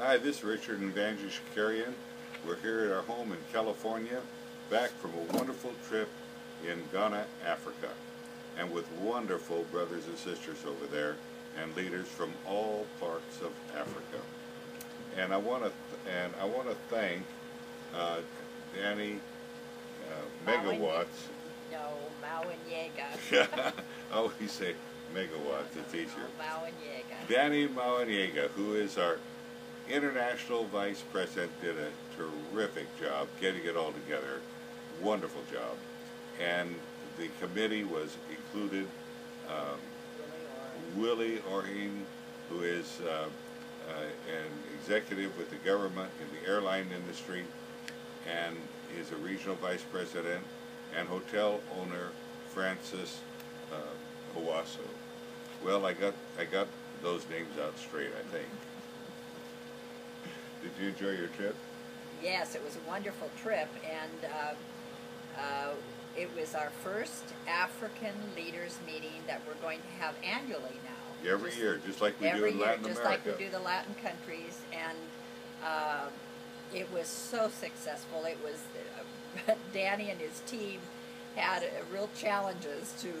Hi, this is Richard and Vanjie Shakarian. We're here at our home in California, back from a wonderful trip in Ghana, Africa, and with wonderful brothers and sisters over there and leaders from all parts of Africa. And I want to thank Danny Megawatts. No, Mawanyega. I always say megawatts, it's easier. Mawanyega. Danny Mawanyega, who is our International Vice President, did a terrific job getting it all together. Wonderful job. And the committee was included Willie Orhing, who is an executive with the government in the airline industry and is a regional vice president, and hotel owner Francis Owasso. Well, I got those names out straight, I think. Did you enjoy your trip? Yes, it was a wonderful trip, and it was our first African leaders meeting that we're going to have annually now. Every year, just like we do in Latin America. Just like we do the Latin countries, and it was so successful. It was Danny and his team had real challenges to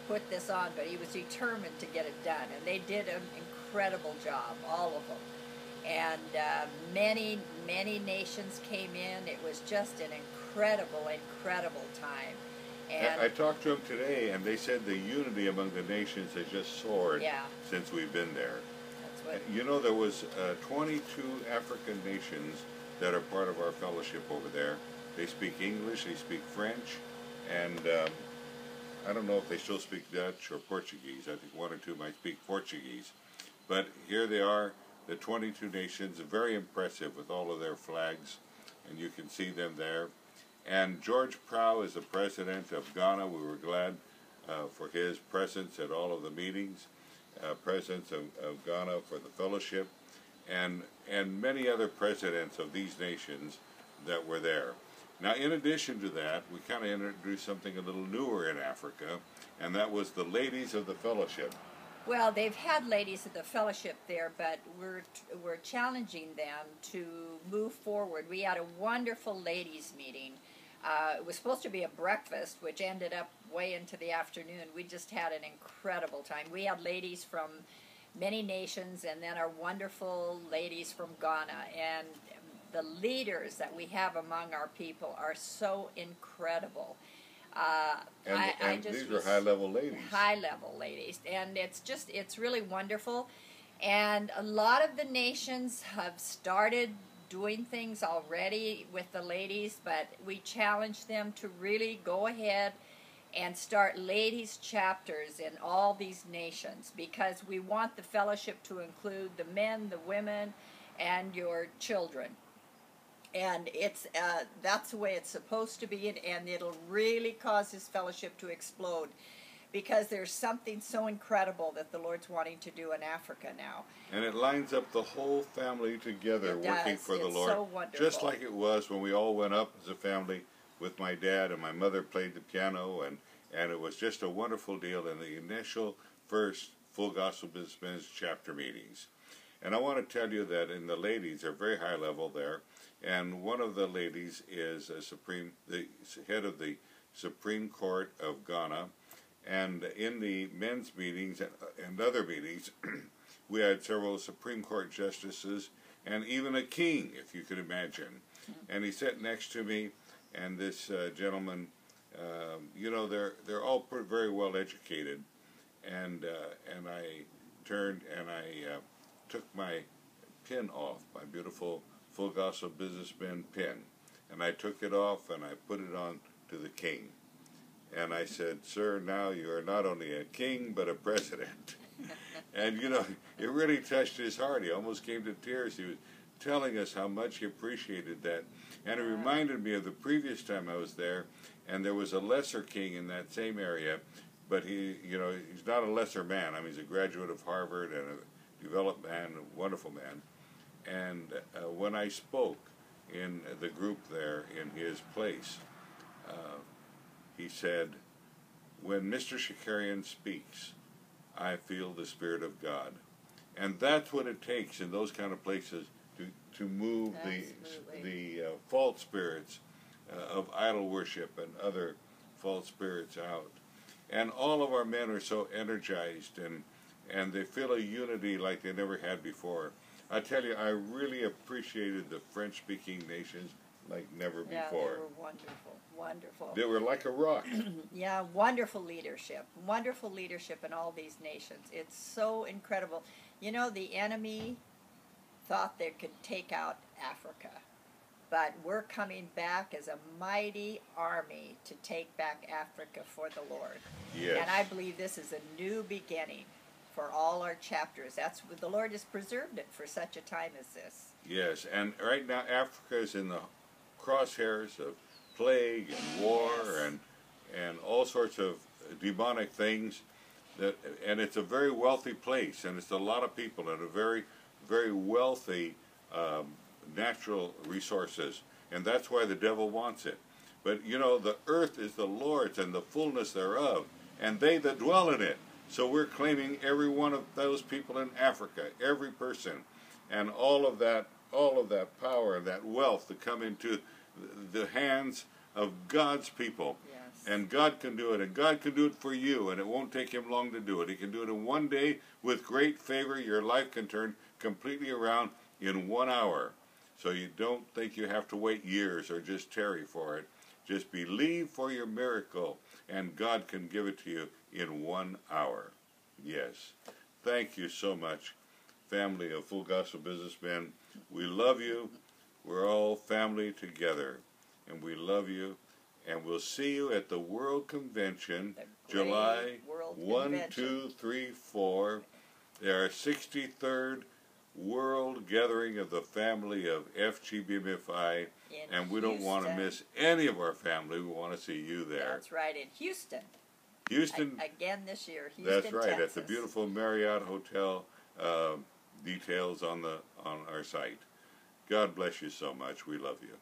put this on, but he was determined to get it done, and they did an incredible job, all of them. And many nations came in. It was just an incredible time. And I talked to them today, and they said the unity among the nations has just soared since we've been there. That's what, you know, there was 22 African nations that are part of our fellowship over there. They speak English, they speak French, and I don't know if they still speak Dutch or Portuguese. I think one or two might speak Portuguese. But here they are, the 22 nations, very impressive with all of their flags, and you can see them there. And George Prow is the president of Ghana. We were glad for his presence at all of the meetings, presence of Ghana for the fellowship, and many other presidents of these nations that were there. Now, in addition to that, we kind of introduced something a little newer in Africa, and that was the Ladies of the Fellowship. well, they've had ladies of the fellowship there, but we're challenging them to move forward. We had a wonderful ladies meeting. It was supposed to be a breakfast, which ended up way into the afternoon. We just had an incredible time. We had ladies from many nations, and then our wonderful ladies from Ghana. And the leaders that we have among our people are so incredible. These are high-level ladies. High-level ladies, and it's really wonderful. And a lot of the nations have started doing things already with the ladies, but we challenge them to really go ahead and start ladies chapters in all these nations, because we want the fellowship to include the men, the women, and your children. And that's the way it's supposed to be, and it'll really cause this fellowship to explode, because there's something so incredible that the Lord's wanting to do in Africa now. And it lines up the whole family together working for the Lord. So wonderful. Just like it was when we all went up as a family with my dad, and my mother played the piano, and it was just a wonderful deal in the initial first Full Gospel Business chapter meetings. And I want to tell you that in the ladies, they're very high level there, and one of the ladies is the head of the Supreme Court of Ghana. And in the men's meetings and other meetings, we had several Supreme Court justices and even a king, if you could imagine. And he sat next to me, and this gentleman, you know, they're all very well educated. And I turned and I took my pin off, my beautiful Full Gospel Businessman pin, and I took it off and I put it on to the king. And I said, "Sir, now you are not only a king, but a president." And, you know, it really touched his heart. He almost came to tears. He was telling us how much he appreciated that. And it reminded me of the previous time I was there, and there was a lesser king in that same area, but he, you know, he's not a lesser man. I mean, he's a graduate of Harvard and a developed man, a wonderful man. And when I spoke in the group there in his place, he said, "When Mr. Shakarian speaks, I feel the Spirit of God." And that's what it takes in those kind of places to move Absolutely. the false spirits of idol worship and other false spirits out. And all of our men are so energized, and they feel a unity like they never had before. I tell you, I really appreciated the French-speaking nations like never Yeah, before. they were wonderful, wonderful. They were like a rock. Yeah, wonderful leadership in all these nations. It's so incredible. You know, the enemy thought they could take out Africa, but we're coming back as a mighty army to take back Africa for the Lord. Yes. And I believe this is a new beginning for all our chapters. That's what the Lord has preserved it for such a time as this. Yes, and right now Africa is in the crosshairs of plague and war Yes. and all sorts of demonic things. And it's a very wealthy place, and it's a lot of people and a very, very wealthy natural resources, and that's why the devil wants it. But you know, the earth is the Lord's and the fullness thereof, and they that dwell in it. So we're claiming every one of those people in Africa, every person, and all of that power and that wealth to come into the hands of God's people. Yes. And God can do it, and God can do it for you, and it won't take him long to do it. He can do it in one day with great favor. Your life can turn completely around in 1 hour. So you don't think you have to wait years or just tarry for it. Just believe for your miracle, and God can give it to you in 1 hour. Yes. Thank you so much, family of Full Gospel Businessmen. We love you. We're all family together, and we love you. And we'll see you at the World Convention, July World 1, Convention. 2, 3, 4. Our 63rd World Gathering of the family of FGBMFI, In and we don't want to Houston. miss any of our family. We want to see you there. That's right, in Houston. Houston, Again this year, Houston, that's right, Texas. at the beautiful Marriott Hotel. Details on our site. God bless you so much. We love you.